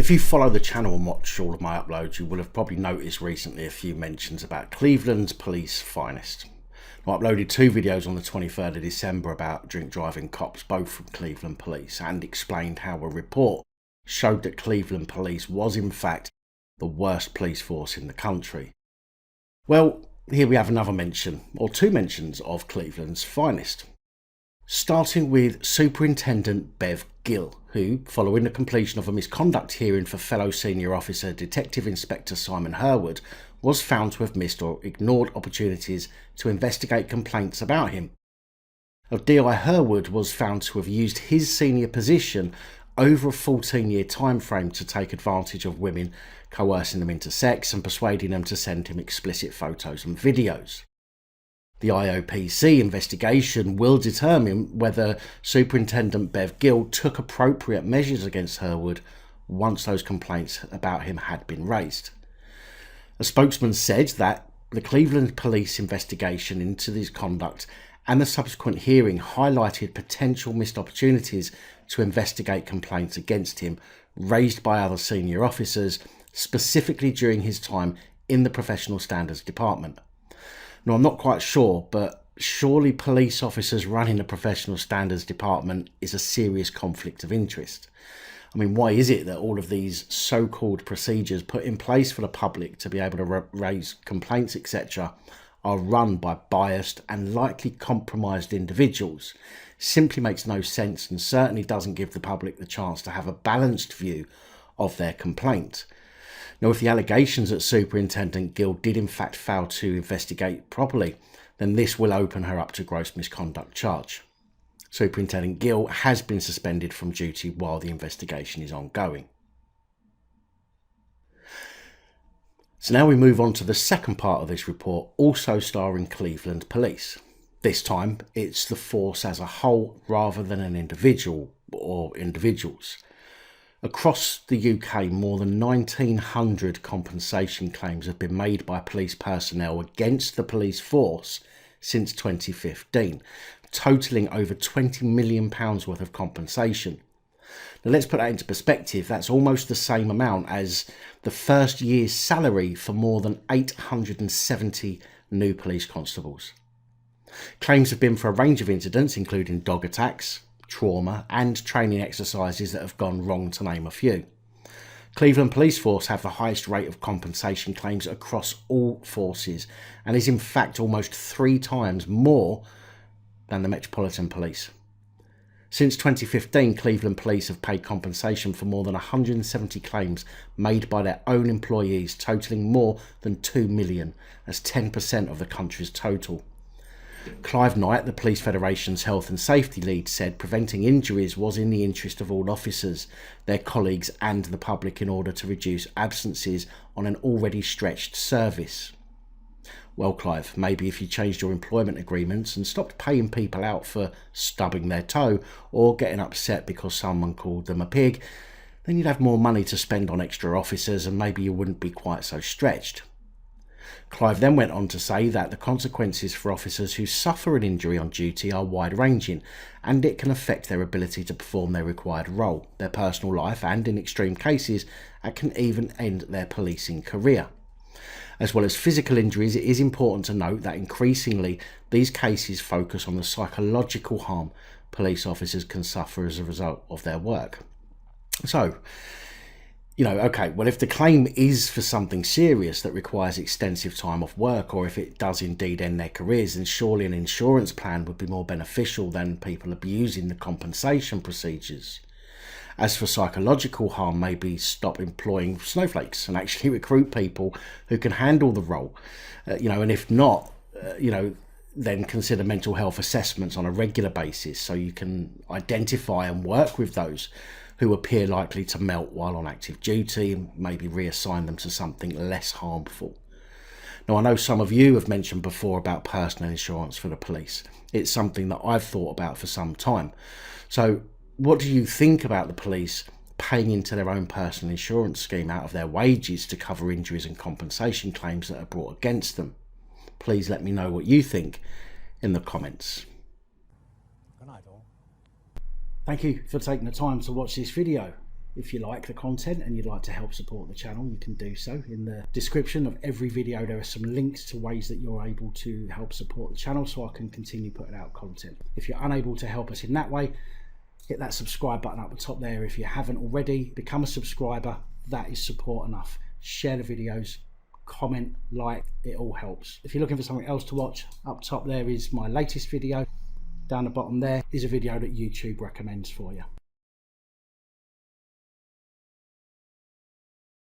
If you follow the channel and watch all of my uploads, you will have probably noticed recently a few mentions about Cleveland's police finest. I uploaded two videos on the 23rd of December about drink driving cops, both from Cleveland Police, and explained how a report showed that Cleveland Police was in fact the worst police force in the country. Well, here we have another mention, or two mentions, of Cleveland's finest. Starting with Superintendent Bev Gill, who, following the completion of a misconduct hearing for fellow senior officer Detective Inspector Simon Herwood, was found to have missed or ignored opportunities to investigate complaints about him. D.I. Herwood was found to have used his senior position over a 14-year time frame to take advantage of women, coercing them into sex and persuading them to send him explicit photos and videos. The IOPC investigation will determine whether Superintendent Bev Gill took appropriate measures against Herwood once those complaints about him had been raised. A spokesman said that the Cleveland Police investigation into his conduct and the subsequent hearing highlighted potential missed opportunities to investigate complaints against him raised by other senior officers, specifically during his time in the Professional Standards Department. Now, I'm not quite sure, but surely police officers running the Professional Standards Department is a serious conflict of interest. I mean, why is it that all of these so-called procedures put in place for the public to be able to raise complaints, etc., are run by biased and likely compromised individuals? Simply makes no sense and certainly doesn't give the public the chance to have a balanced view of their complaint. Now, if the allegations that Superintendent Gill did in fact fail to investigate properly, then this will open her up to gross misconduct charge. Superintendent Gill has been suspended from duty while the investigation is ongoing. So now we move on to the second part of this report, also starring Cleveland Police. This time it's the force as a whole rather than an individual or individuals. Across the UK, more than 1,900 compensation claims have been made by police personnel against the police force since 2015, totalling over £20 million worth of compensation. Now, let's put that into perspective. That's almost the same amount as the first year's salary for more than 870 new police constables. Claims have been for a range of incidents, including dog attacks, trauma and training exercises that have gone wrong, to name a few. Cleveland Police Force have the highest rate of compensation claims across all forces and is in fact almost 3 times more than the Metropolitan Police. Since 2015, Cleveland Police have paid compensation for more than 170 claims made by their own employees, totalling more than £2 million, as 10% of the country's total. Clive Knight, the Police Federation's health and safety lead, said preventing injuries was in the interest of all officers, their colleagues and the public in order to reduce absences on an already stretched service. Well, Clive, maybe if you changed your employment agreements and stopped paying people out for stubbing their toe or getting upset because someone called them a pig, then you'd have more money to spend on extra officers and maybe you wouldn't be quite so stretched. Clive then went on to say that the consequences for officers who suffer an injury on duty are wide-ranging and it can affect their ability to perform their required role, their personal life and, in extreme cases, it can even end their policing career. As well as physical injuries, it is important to note that increasingly these cases focus on the psychological harm police officers can suffer as a result of their work. So, okay, well, if the claim is for something serious that requires extensive time off work, or if it does indeed end their careers, then surely an insurance plan would be more beneficial than people abusing the compensation procedures. As for psychological harm, maybe stop employing snowflakes and actually recruit people who can handle the role. And if not, then consider mental health assessments on a regular basis so you can identify and work with those who appear likely to melt while on active duty and maybe reassign them to something less harmful. Now, I know some of you have mentioned before about personal insurance for the police. It's something that I've thought about for some time. So what do you think about the police paying into their own personal insurance scheme out of their wages to cover injuries and compensation claims that are brought against them? Please let me know what you think in the comments. Good night all. Thank you for taking the time to watch this video. If you like the content and you'd like to help support the channel, you can do so. In the description of every video, there are some links to ways that you're able to help support the channel so I can continue putting out content. If you're unable to help us in that way, hit that subscribe button up the top there. If you haven't already, become a subscriber. That is support enough. Share the videos, comment, like, it all helps. If you're looking for something else to watch, up top there is my latest video. Down the bottom there is a video that YouTube recommends for you.